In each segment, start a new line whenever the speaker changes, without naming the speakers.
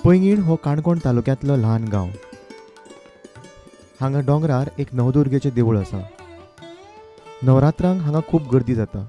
पैंगीण हो काणकोण तालुक्यांतलो ल्हान गांव. हांगा डोंगरार एक नवदुर्गेचें देवूळ आसा. नवरात्रांक हांगा खूब गर्दी जाता.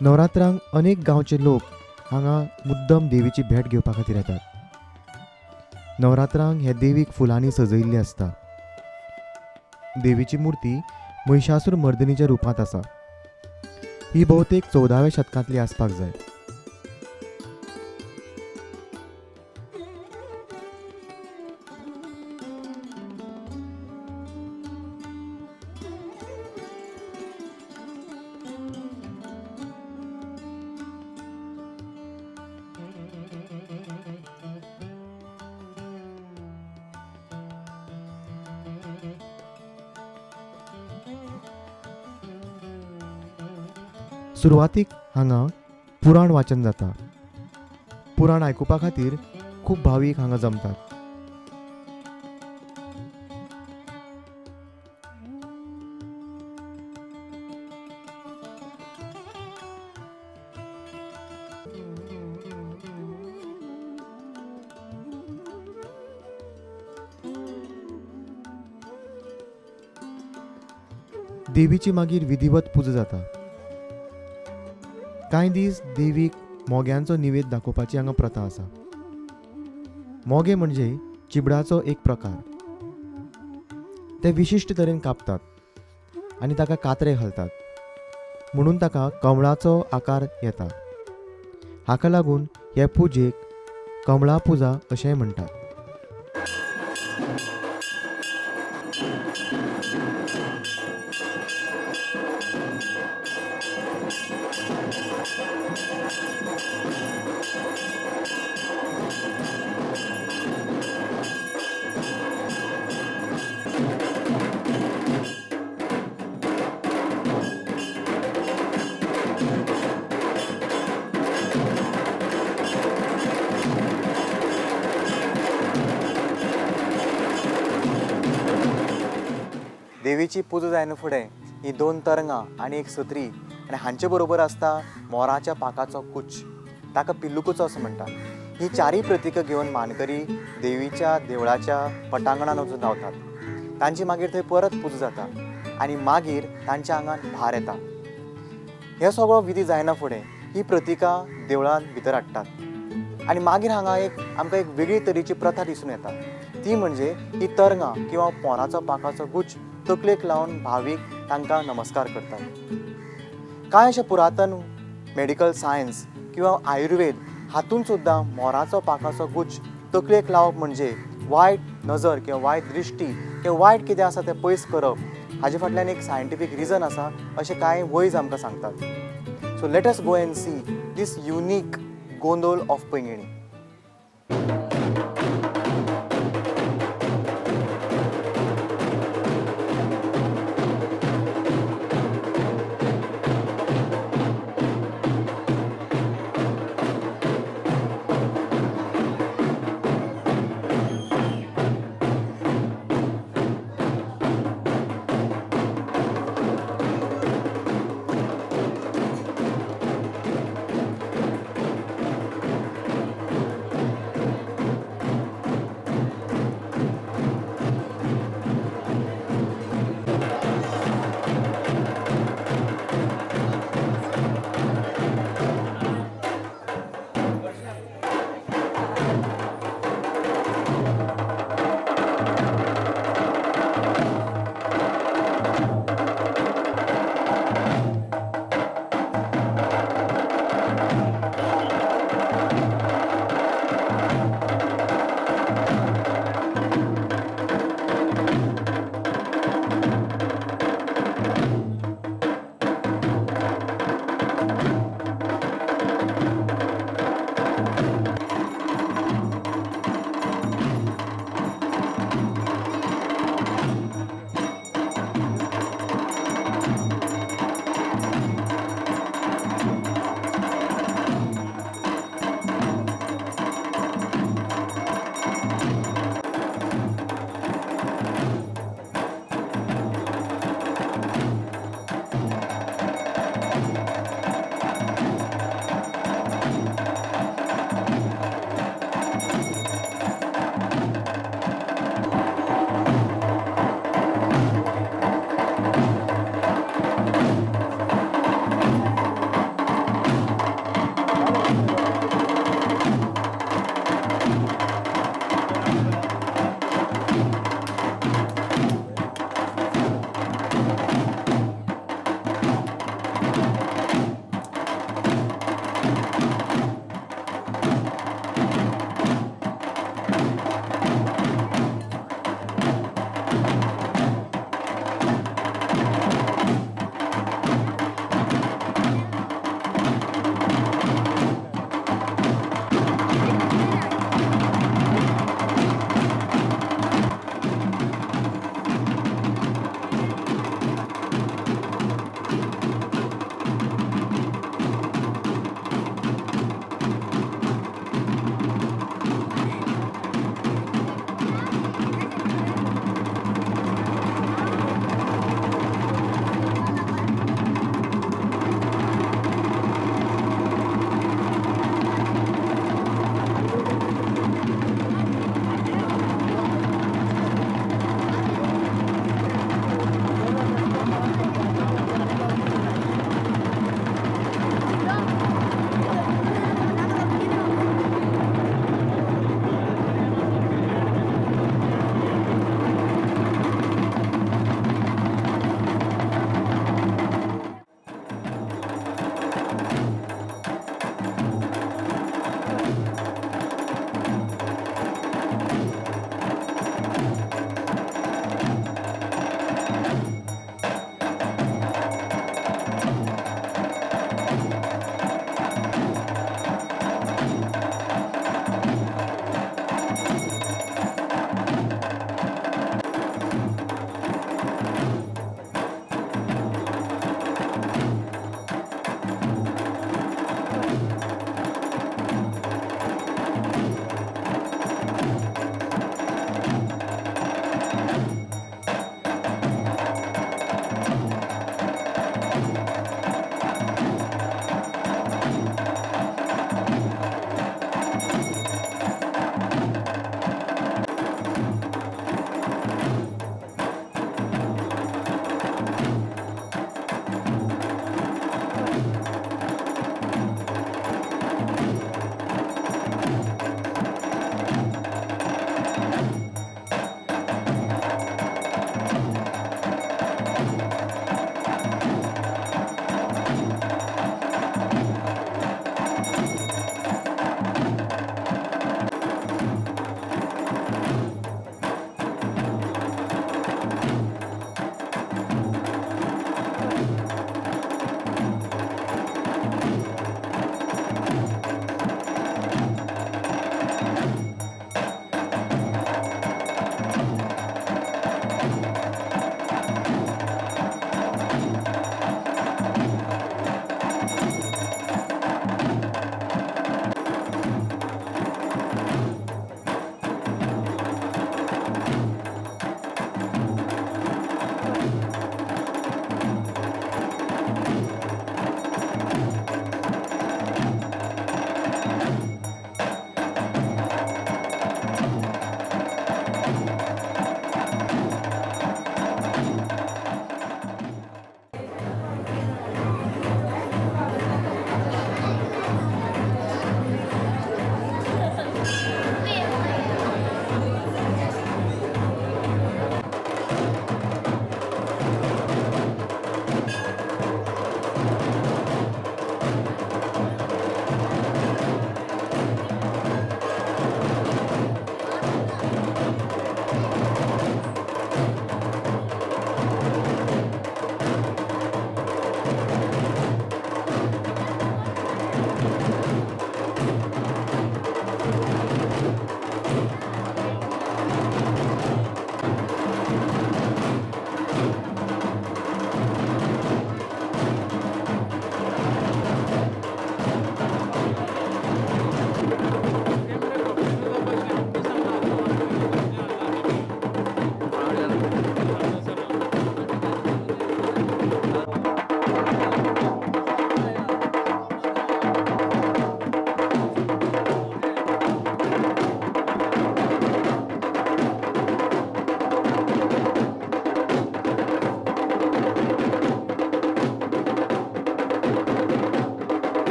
नवरात्रांक अनेक गांवचे लोक हांगा मुद्दम देवीची भेट घेवपा खातीर येतात. नवरात्रांक हे देवीक फुलांनी सजयल्ली आसता. देवीची मुर्ती महिशासूर मर्दिनीच्या रुपांत आसा. ही भोवतेक 14व्या शतकांतली आसपाक जाय. सुरवातीक हांगा पुराण वाचन जाता. पुराण आयकुपा खातीर खूब भावीक हांगा जमतात. देवीची मागीर विधिवत पुजा जाता. कांय दीस देवीक मोग्यांचो निवेद दाखोवपाची हांगा प्रथा आसा. मोगे म्हणजे चिबडाचो एक प्रकार. ते विशिश्ट तरेन कापतात आनी ताका कात्रे घालतात, म्हणून ताका कमळाचो आकार येता. हाका लागून हे पुजेक कमळा पुजा अशेंय म्हणटात.
देवीची पुजा जायना फुडें ही 2 तरंगां आनी एक सत्री आनी हांचे बरोबर आसता मोराच्या पाकाचो कुच, ताका पिल्लुकूचो असो म्हणटात. ही चारय प्रतीकां घेवन मानकरी देवीच्या देवळाच्या पटांगणांत वचून रावतात. तांची मागीर थंय परत पुजा जाता आनी मागीर तांच्या आंगान भार येता. हे सगळो विधी जायना फुडें ही प्रतीकां देवळांत भितर हाडटात आनी मागीर हांगा आमकां एक वेगळी तरेची प्रथा दिसून येता. ती म्हणजे ही तरंगां किंवा मोराचो पाकाचो गुच्छ तकलेक लावन भावीक तांकां नमस्कार करतात. कांय अशें पुरातन मेडिकल सायन्स किंवा आयुर्वेद हातूंत सुद्दां मोराचो पाकाचो गुच्छ तकलेक लावप म्हणजे वायट नजर किंवा वायट दृश्टी किंवा वायट कितें आसा तें पयस करप, हाजे फाटल्यान एक सायंटिफीक रिजन आसा अशें कांय वैज आमकां सांगतात. So let us go and see this unique Gondhol of Painguinim.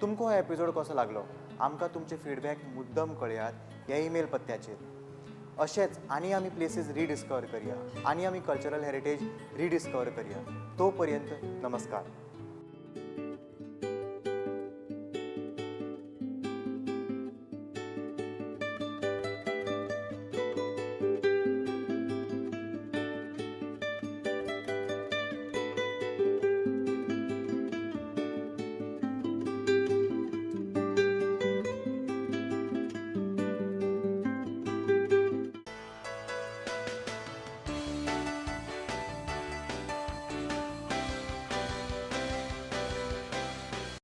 तुमकां हो एपिसोड कसो लागलो आमकां तुमचे फीडबॅक मुद्दम कळयात ह्या ईमेल पत्त्याचेर. अशेंच आनी आमी प्लेसीस रिडिस्कवर करया आनी आमी कल्चरल हेरिटेज रिडिस्कवर करया. तो पर्यंत नमस्कार.